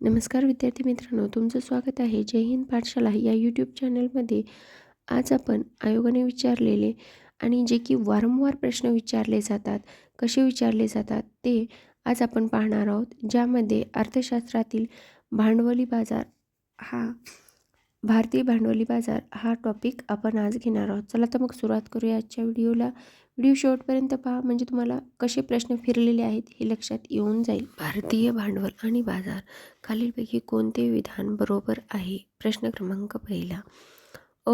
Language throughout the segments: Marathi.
नमस्कार विद्यार्थी मित्रांनो, तुमचं स्वागत आहे जय हिंद पाठशाला या यूट्यूब चॅनलमध्ये. आज आपण आयोगाने विचारलेले आणि जे की वारंवार प्रश्न विचारले जातात, कसे विचारले जातात ते आज आपण पाहणार आहोत. ज्यामध्ये अर्थशास्त्रातील भांडवली बाजार हा भारतीय भांडवली बाजार हा टॉपिक आपण आज घेणार आहोत. चला तर मग सुरुवात करूया आजच्या व्हिडिओला. व्हिडिओ शेवटपर्यंत पहा, म्हणजे तुम्हाला कसे प्रश्न फिरलेले आहेत हे लक्षात येऊन जाईल. भारतीय भांडवल आणि बाजार खालीलपैकी कोणते विधान बरोबर आहे? प्रश्न क्रमांक पहिला. अ.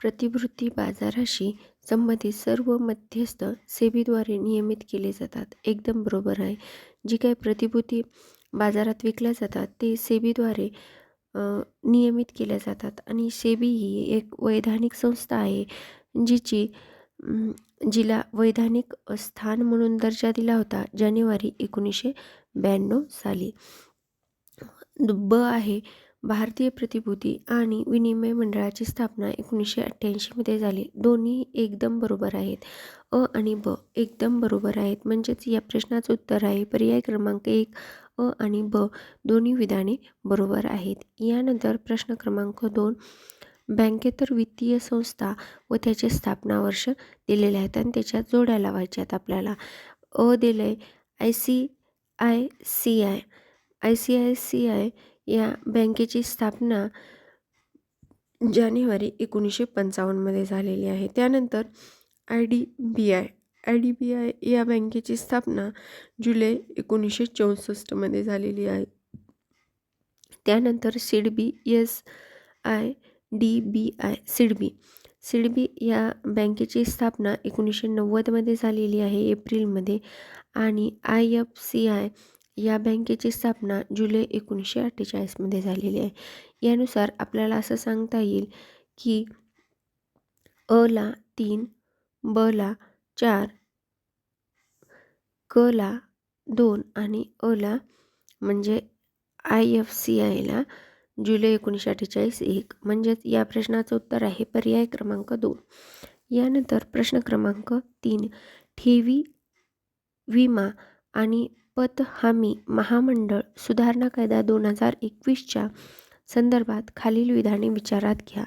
प्रतिभूती बाजाराशी संबंधित सर्व मध्यस्थ सेबीद्वारे नियमित केले जातात. एकदम बरोबर आहे. जी काही प्रतिभूती बाजारात विकल्या जातात ते सेबीद्वारे नियमित केल्या जातात. आणि सेबी ही एक वैधानिक संस्था आहे जिला वैधानिक स्थान म्हणून दर्जा दिला होता जानेवारी 1992 साली. ब आहे. भारतीय प्रतिभूती आणि विनिमय मंडळाची स्थापना 1988 मध्ये झाली. दोन्ही एकदम बरोबर आहेत. अ आणि ब एकदम बरोबर आहेत, म्हणजेच या प्रश्नाचं उत्तर आहे पर्याय क्रमांक 1. अ आणि ब दोन्ही विधाने बरोबर आहेत. यानंतर प्रश्न क्रमांक 2. बँकेतर वित्तीय संस्था व त्याचे स्थापना वर्ष दिलेले आहेत आणि त्याच्या जोड्या लावायच्यात आपल्याला. अ दिलंय ICICI. ICICI या बँकेची स्थापना जानेवारी 1955 मध्ये झालेली आहे. त्यानंतर IDBI या बँकेची स्थापना जुलै 1964 मध्ये झालेली आहे. त्यानंतर सिडबी या बँकेची स्थापना 1990 मध्ये झालेली आहे, एप्रिलमध्ये. आणि IFCI या बँकेची स्थापना जुलै 1948 मध्ये झालेली आहे. यानुसार आपल्याला असं सांगता येईल की अ ला 3, ब ला 4, क ला 2 आणि अ ला म्हणजे IFCI ला जुलै 1948 1, म्हणजेच या प्रश्नाचं उत्तर आहे पर्याय क्रमांक 2. यानंतर प्रश्न क्रमांक 3. ठेवी विमा आणि पत हमी महामंडळ सुधारणा कायदा 2021च्या संदर्भात खालील विधाने विचारात घ्या.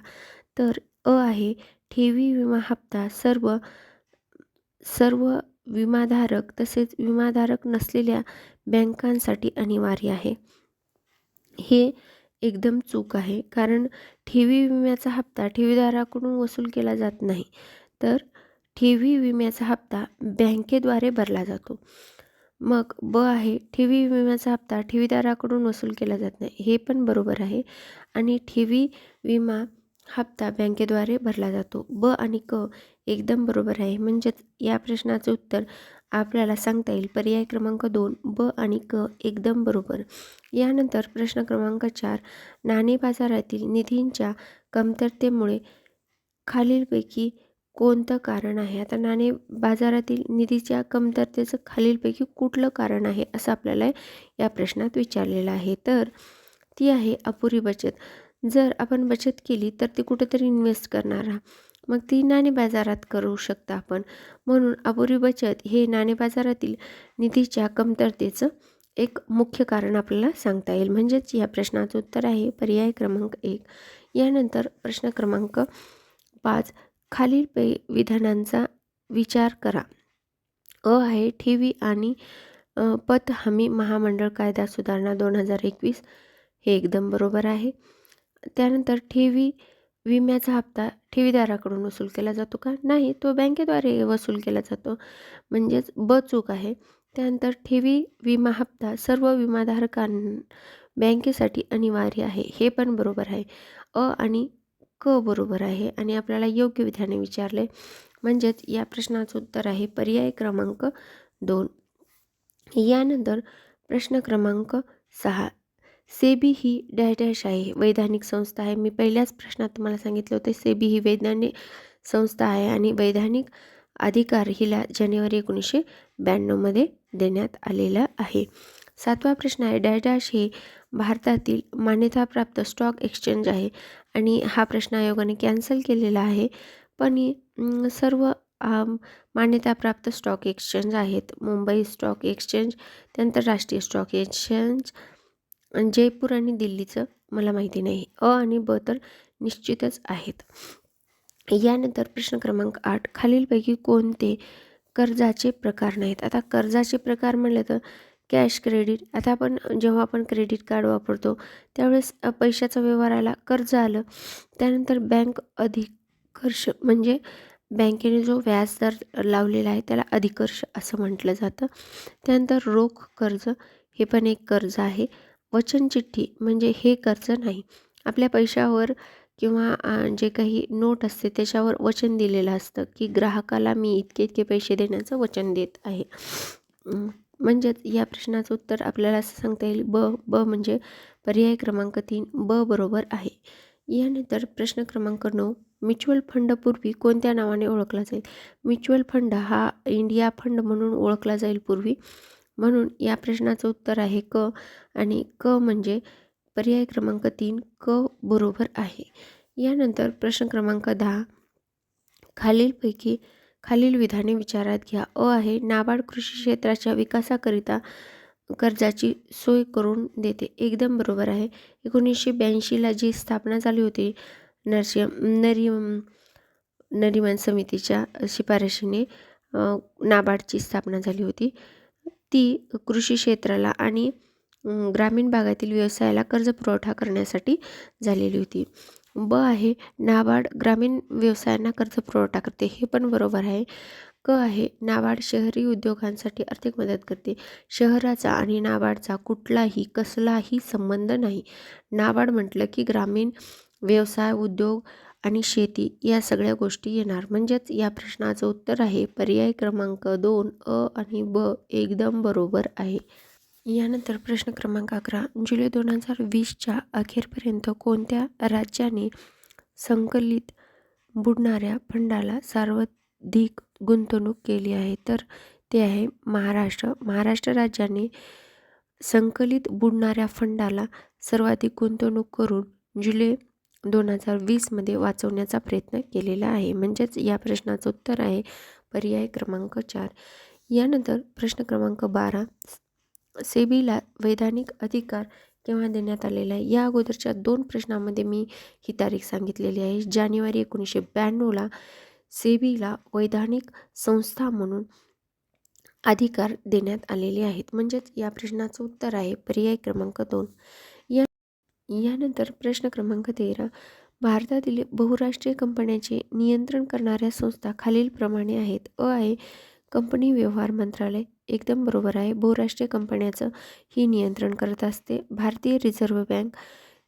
तर अ आहे. ठेवी विमा हप्ता सर्व विमाधारक तसेच विमाधारक नसलेल्या बँकांसाठी अनिवार्य आहे. हे एकदम चूक आहे, कारण ठेवी विम्याचा हप्ता ठेवीदाराकडून वसूल केला जात नाही, तर ठेवी विम्याचा हप्ता बँकेद्वारे भरला जातो. मग ब आहे. ठेवी विम्याचा हप्ता ठेवीदाराकडून वसूल केला जात नाही, हे पण बरोबर आहे. आणि ठेवी विमा हप्ता बँकेद्वारे भरला जातो. ब आणि क एकदम बरोबर आहे, म्हणजेच या प्रश्नाचं उत्तर आपल्याला सांगता येईल पर्याय क्रमांक 2. ब आणि क एकदम बरोबर. यानंतर प्रश्न क्रमांक 4. नाणे बाजारातील निधींच्या कमतरतेमुळे खालीलपैकी कोणतं कारण आहे? आता नाणे बाजारातील निधीच्या कमतरतेचं खालीलपैकी कुठलं कारण आहे असं आपल्याला या प्रश्नात विचारलेलं आहे. तर ती आहे अपुरी बचत. जर आपण बचत केली तर ती कुठेतरी इन्व्हेस्ट करणार आहात, मग ती नाणे बाजारात करू शकता आपण. म्हणून अपुरी बचत हे नाणे बाजारातील निधीच्या कमतरतेचं एक मुख्य कारण आपल्याला सांगता येईल, म्हणजेच या प्रश्नाचं उत्तर आहे पर्याय क्रमांक 1. यानंतर प्रश्न क्रमांक 5. खालील विधानांचा विचार करा. अ आहे. ठेवी आणि पत हमी महामंडळ कायदा सुधारणा 2021 हे एकदम बरोबर आहे. त्यानंतर ठेवी विम्याचा हप्ता ठेवीदाराकडून वसूल केला जातो का? नाही, तो बँकेद्वारे वसूल केला जातो, म्हणजेच ब चूक आहे. त्यानंतर ठेवी विमा हप्ता सर्व बँकेसाठी अनिवार्य आहे, हे पण बरोबर आहे. अ आणि क बरोबर आहे आणि आपल्याला योग्य विधाने विचारले, म्हणजेच या प्रश्नाचं उत्तर आहे पर्याय क्रमांक 2. यानंतर प्रश्न क्रमांक 6. सेबी ही डॅश डॅश आहे. वैधानिक संस्था आहे. मी पहिल्याच प्रश्नात तुम्हाला सांगितलं होतं सेबी ही वैधानिक संस्था आहे आणि वैधानिक अधिकार हिला जानेवारी 1992 मध्ये देण्यात आलेला आहे. 7वा प्रश्न आहे. डॅश डॅश हे भारतातील मान्यताप्राप्त स्टॉक एक्सचेंज आहे आणि हा प्रश्न आयोगाने कॅन्सल केलेला आहे. पण सर्व मान्यताप्राप्त स्टॉक एक्सचेंज आहेत. मुंबई स्टॉक एक्सचेंज, त्यानंतर राष्ट्रीय स्टॉक एक्सचेंज, आणि जयपूर आणि दिल्लीचं मला माहिती नाही. अ आणि ब तर निश्चितच आहेत. यानंतर प्रश्न क्रमांक 8, खालीलपैकी कोणते कर्जाचे प्रकार नाहीत? आता कर्जाचे प्रकार म्हटलं तर कॅश क्रेडिट. आता जेव्हा आपण क्रेडिट कार्ड वापरतो त्यावेळेस पैशाचा व्यवहाराला कर्ज आलं. त्यानंतर बँक अधिकर्ष म्हणजे बँकेने जो व्याजदर लावलेला आहे त्याला अधिकर्ष असं म्हटलं जातं. त्यानंतर रोख कर्ज हे पण एक कर्ज आहे. वचन चिठ्ठी म्हणजे हे कर्ज नाही. आपल्या पैशावर किंवा जे काही नोट असते त्याच्यावर वचन दिलेलं असतं की ग्राहकाला मी इतके इतके पैसे देण्याचं वचन देत आहे. म्हणजेच या प्रश्नाचं उत्तर आपल्याला असं सांगता येईल ब म्हणजे पर्याय क्रमांक 3 ब बरोबर आहे. यानंतर प्रश्न क्रमांक 9, म्युच्युअल फंड पूर्वी कोणत्या नावाने ओळखला जाईल? म्युच्युअल फंड हा इंडिया फंड म्हणून ओळखला जाईल पूर्वी. म्हणून या प्रश्नाचं उत्तर आहे क आणि क म्हणजे पर्याय क्रमांक 3 क बरोबर आहे. यानंतर प्रश्न क्रमांक 10, खालील विधाने विचारात घ्या. अ आहे नाबार्ड कृषी क्षेत्राच्या विकासाकरिता कर्जाची सोय करून देते. एकदम बरोबर आहे. 1982ला जी स्थापना झाली होती नरिमन समितीच्या शिफारशीने नाबार्डची स्थापना झाली होती. ती कृषी क्षेत्राला आणि ग्रामीण भागातील व्यवसायाला कर्ज पुरवठा करण्यासाठी झालेली होती. ब आहे नाबार्ड ग्रामीण व्यवसायांना कर्ज पुरवठा करते. हे पण बरोबर आहे. क आहे नाबार्ड शहरी उद्योगांसाठी आर्थिक मदत करते. शहराचा आणि नाबार्डचा कसलाही संबंध नाही. नाबार्ड म्हटलं की ग्रामीण व्यवसाय, उद्योग आणि शेती या सगळ्या गोष्टी येणार. म्हणजेच या प्रश्नाचं उत्तर आहे पर्याय क्रमांक 2 अ आणि ब एकदम बरोबर आहे. यानंतर प्रश्न क्रमांक 11, जुलै 2020च्या अखेरपर्यंत कोणत्या राज्याने संकलित बुडणाऱ्या फंडाला सर्वाधिक गुंतवणूक केली आहे? तर ते आहे महाराष्ट्र. महाराष्ट्र राज्याने संकलित बुडणाऱ्या फंडाला सर्वाधिक गुंतवणूक करून जुलै 2020मध्ये वाचवण्याचा प्रयत्न केलेला आहे. म्हणजेच या प्रश्नाचं उत्तर आहे पर्याय क्रमांक 4. यानंतर प्रश्न क्रमांक 12, सेबीला वैधानिक अधिकार केव्हा देण्यात आलेला आहे? या अगोदरच्या 2 प्रश्नामध्ये मी ही तारीख सांगितलेली आहे. जानेवारी 1992ला सेबीला वैधानिक संस्था म्हणून अधिकार देण्यात आलेले आहेत. म्हणजेच या प्रश्नाचं उत्तर आहे पर्याय क्रमांक 2. यानंतर प्रश्न क्रमांक 13, भारतातील बहुराष्ट्रीय कंपन्यांचे नियंत्रण करणाऱ्या संस्था खालीलप्रमाणे आहेत. अ आहे कंपनी व्यवहार मंत्रालय. एकदम बरोबर आहे. बहुराष्ट्रीय कंपन्याचं ही नियंत्रण करत असते. भारतीय रिझर्व्ह बँक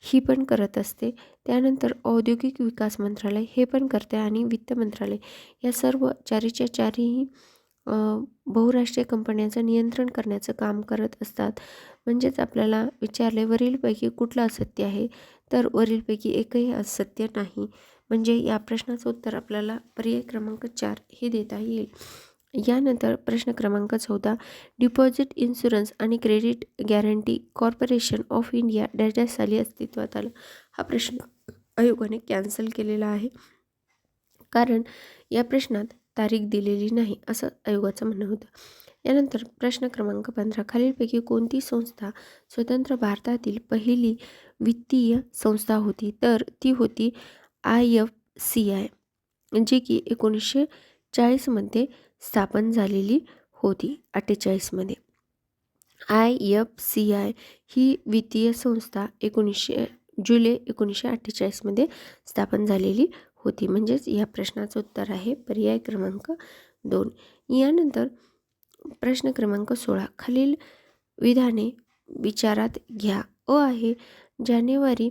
ही पण करत असते. त्यानंतर औद्योगिक विकास मंत्रालय हे पण करते आणि वित्त मंत्रालय या सर्व चारीच्या चारीही बहुराष्ट्रीय कंपन्यांचं नियंत्रण करण्याचं काम करत असतात. म्हणजेच आपल्याला विचारले वरीलपैकी कुठलं असत्य आहे? तर वरीलपैकी एकही असत्य नाही. म्हणजे या प्रश्नाचं उत्तर आपल्याला पर्याय क्रमांक 4 हे देता येईल. यानंतर प्रश्न क्रमांक 14, डिपॉझिट इन्शुरन्स आणि credit guarantee corporation of India dash साली अस्तित्वात आलं? हा प्रश्न आयोगाने कॅन्सल केलेला आहे. कारण या प्रश्नात तारीख दिलेली नाही असं आयोगाचं म्हणणं होतं. यानंतर प्रश्न क्रमांक 15, खालीलपैकी कोणती संस्था स्वतंत्र भारतातील पहिली वित्तीय संस्था होती? तर ती होती IFCI, जी की 1940मध्ये स्थापन झालेली होती. 48मध्ये IFCI ही वित्तीय संस्था जुलै 1948मध्ये स्थापन झालेली होती. म्हणजेच या प्रश्नाचं उत्तर आहे पर्याय क्रमांक 2. यानंतर प्रश्न क्रमांक 16, खालील विधाने विचारात घ्या. अ आहे जानेवारी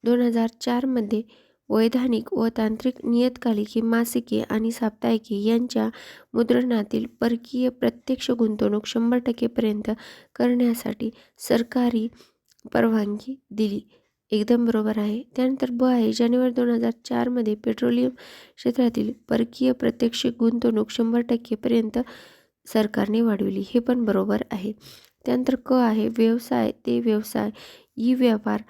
2004मध्ये वैधानिक व तांत्रिक नियतकालिके, मासिके आणि साप्ताहिके यांच्या मुद्रणातील परकीय प्रत्यक्ष गुंतवणूक 100% पर्यंत करण्यासाठी सरकारी परवानगी दिली. एकदम बरोबर आहे. त्यानंतर ब आहे जानेवारी 2004मध्ये पेट्रोलियम क्षेत्रातील परकीय प्रत्यक्ष गुंतवणूक 100% पर्यंत सरकारने वाढविली. हे पण बरोबर आहे. त्यानंतर क आहे व्यवसाय ते व्यवसाय ई व्यापार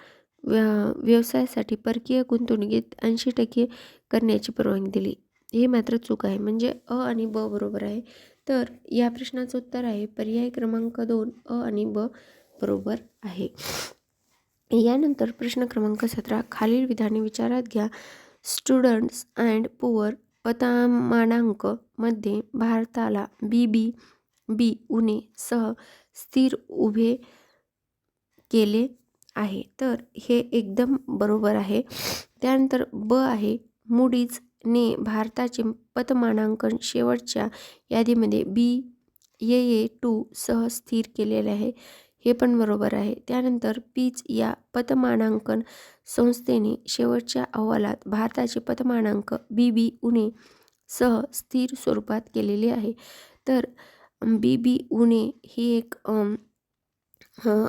व्यवसायासाठी परकीय गुंतवणुकीत 80% करण्याची परवानगी दिली. हे मात्र चूक आहे. म्हणजे अ आणि ब बरोबर आहे. तर या प्रश्नाचं उत्तर आहे पर्याय क्रमांक 2 अ आणि ब बरोबर आहे. यानंतर प्रश्न क्रमांक 17 खालील विधाने विचारात घ्या. स्टुडंट्स अँड पुअर पतमानांक मध्ये भारताला बी उणे सह स्थिर उभे केले आहे. तर हे एकदम बरोबर आहे. त्यानंतर ब आहे मूडीज ने भारताचे पतमानांकन शेवटच्या यादीमध्ये Baa2 सह स्थिर केलेले आहे. हे पण बरोबर आहे. त्यानंतर पीच या पतमानांकन संस्थेने शेवटच्या अहवालात भारताचे पतमानांक BB उणे सह स्थिर स्वरूपात केलेले आहे. तर BB उणे ही एक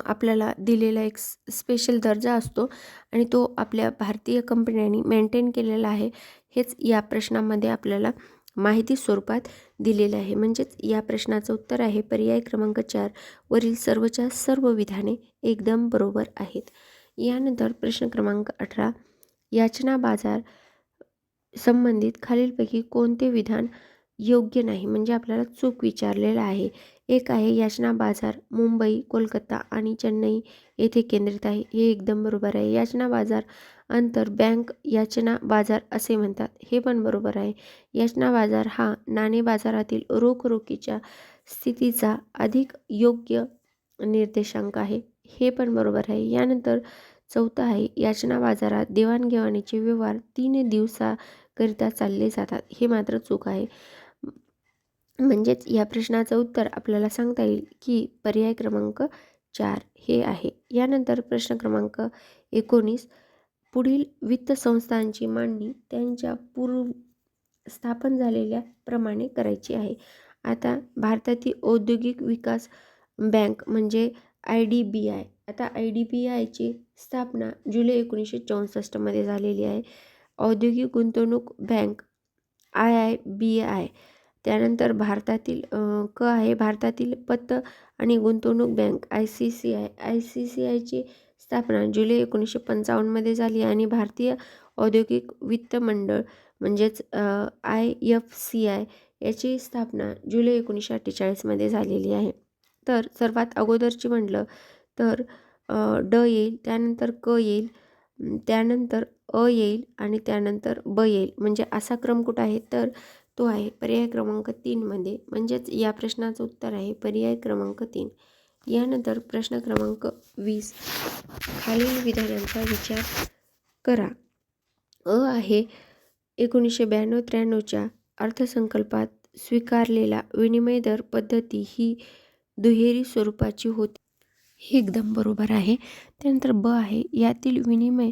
आपल्याला दिलेला एक स्पेशल दर्जा असतो आणि तो आपल्या भारतीय कंपन्यांनी मेंटेन केलेला आहे. हेच या प्रश्नामध्ये आपल्याला माहिती स्वरूपात दिलेलं आहे. म्हणजेच या प्रश्नाचं उत्तर आहे पर्याय क्रमांक 4 वरील सर्वच्या सर्व विधाने एकदम बरोबर आहेत. यानंतर प्रश्न क्रमांक 18 याचना बाजार संबंधित खालीलपैकी कोणते विधान योग्य नाही, म्हणजे आपल्याला चूक विचारलेलं आहे. एक आहे याचना बाजार मुंबई, कोलकाता आणि चेन्नई येथे केंद्रित आहे. हे एकदम बरोबर आहे. याचना बाजार अंतर बँक याचना बाजार असे म्हणतात. हे पण बरोबर आहे. याचना बाजार हा नाणे बाजारातील रोखीच्या स्थितीचा अधिक योग्य निर्देशांक आहे. हे पण बरोबर आहे. यानंतर चौथा आहे याचना बाजारात देवाणघेवाणीचे व्यवहार 3 दिवसाकरिता चालले जातात. हे मात्र चूक आहे. म्हणजेच या प्रश्नाचं उत्तर आपल्याला सांगता येईल की पर्याय क्रमांक 4 हे आहे. यानंतर प्रश्न क्रमांक 19 पुढील वित्त संस्थांची मांडणी त्यांच्या पूर्व स्थापन झालेल्या प्रमाणे करायची आहे. आता भारतातील औद्योगिक विकास बँक म्हणजे IDBI. आता IDBIची स्थापना जुलै 1964 मध्ये झालेली आहे. औद्योगिक गुंतवणूक बँक IIBI. त्यानंतर भारतातील क आहे भारतातील पत आणि गुंतवणूक बँक ICCI. ICCIची स्थापना जुलै 1955 मध्ये झाली आणि भारतीय औद्योगिक वित्त मंडळ म्हणजेच IFCI याची स्थापना जुलै 1948 मध्ये झालेली आहे. तर सर्वात अगोदरची म्हटलं तर ड येईल, त्यानंतर क येईल, त्यानंतर अ येईल आणि त्यानंतर ब येईल. म्हणजे असा क्रम कुठं आहे तर तो आहे पर्याय क्रमांक 3 मध्ये. म्हणजेच या प्रश्नाचं उत्तर आहे पर्याय क्रमांक 3. यानंतर प्रश्न क्रमांक 20 खालील विधानांचा विचार करा. अ आहे 1992-93च्या अर्थसंकल्पात स्वीकारलेला विनिमय दर पद्धती ही दुहेरी स्वरूपाची होती. हे एकदम बरोबर आहे. त्यानंतर ब आहे यातील विनिमय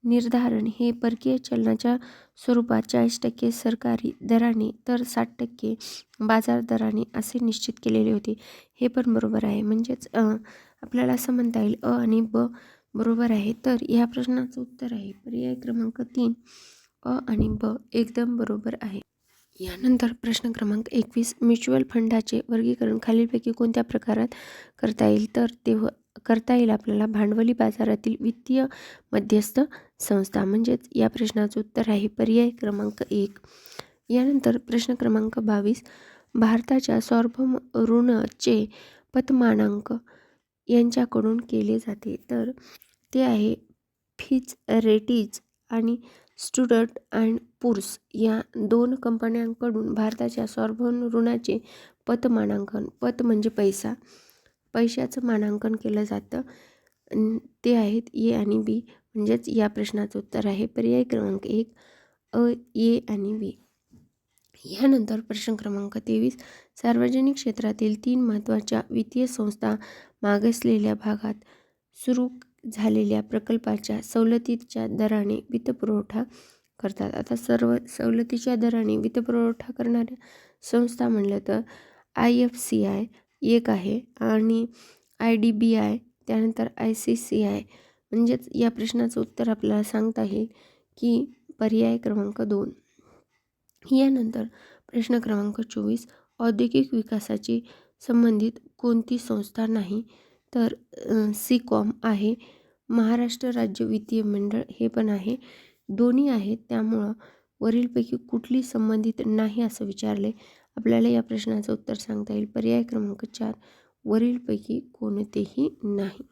निर्धारण हे परकीय चलनाच्या स्वरूपात 40% सरकारी दराने तर 60% बाजार दराने असे निश्चित केलेले होते. हे पण बरोबर आहे. म्हणजेच आपल्याला असं म्हणता येईल अ आणि ब बरोबर आहे. तर या प्रश्नाचं उत्तर आहे पर्याय क्रमांक 3 अ आणि ब एकदम बरोबर आहे. यानंतर प्रश्न क्रमांक 21 म्युच्युअल फंडाचे वर्गीकरण खालीलपैकी कोणत्या प्रकारात करता येईल तर ते करता येईल आपल्याला भांडवली बाजारातील वित्तीय मध्यस्थ संस्था. म्हणजेच या प्रश्नाचं उत्तर आहे पर्याय क्रमांक 1. यानंतर प्रश्न क्रमांक 22 भारताच्या सार्वभौम ऋणचे पतमानांक यांच्याकडून केले जाते. तर ते आहे फिच रेटिज आणि स्टँडर्ड अँड पुअर्स या 2 कंपन्यांकडून भारताच्या सार्वभौम ऋणाचे पतमानांकन, पत म्हणजे पैशाचं मानांकन केलं जातं. ते आहेत ए आणि बी. म्हणजेच या प्रश्नाचं उत्तर आहे पर्याय क्रमांक 1 अ, ए आणि बी. यानंतर प्रश्न क्रमांक 23 सार्वजनिक क्षेत्रातील 3 महत्त्वाच्या वित्तीय संस्था मागासलेल्या भागात सुरू झालेल्या प्रकल्पाच्या सवलतीच्या दराने वित्तपुरवठा करतात. आता सर्व सवलतीच्या दराने वित्तपुरवठा करणाऱ्या संस्था म्हणलं तर IFCI एक आहे आणि IDBI त्यानंतर ICCI. म्हणजेच या प्रश्नाचं उत्तर आपल्याला सांगता येईल की पर्याय क्रमांक 2. यानंतर प्रश्न क्रमांक 24 औद्योगिक विकासाची संबंधित कोणती संस्था नाही तर SECOM आहे. महाराष्ट्र राज्य वित्तीय मंडळ हे पण आहे. दोन्ही आहेत त्यामुळं वरीलपैकी कुठली संबंधित नाही असं विचारले. आपल्याला या प्रश्नाचं उत्तर सांगता येईल पर्याय क्रमांक 4 वरीलपैकी कोणतेही नाही.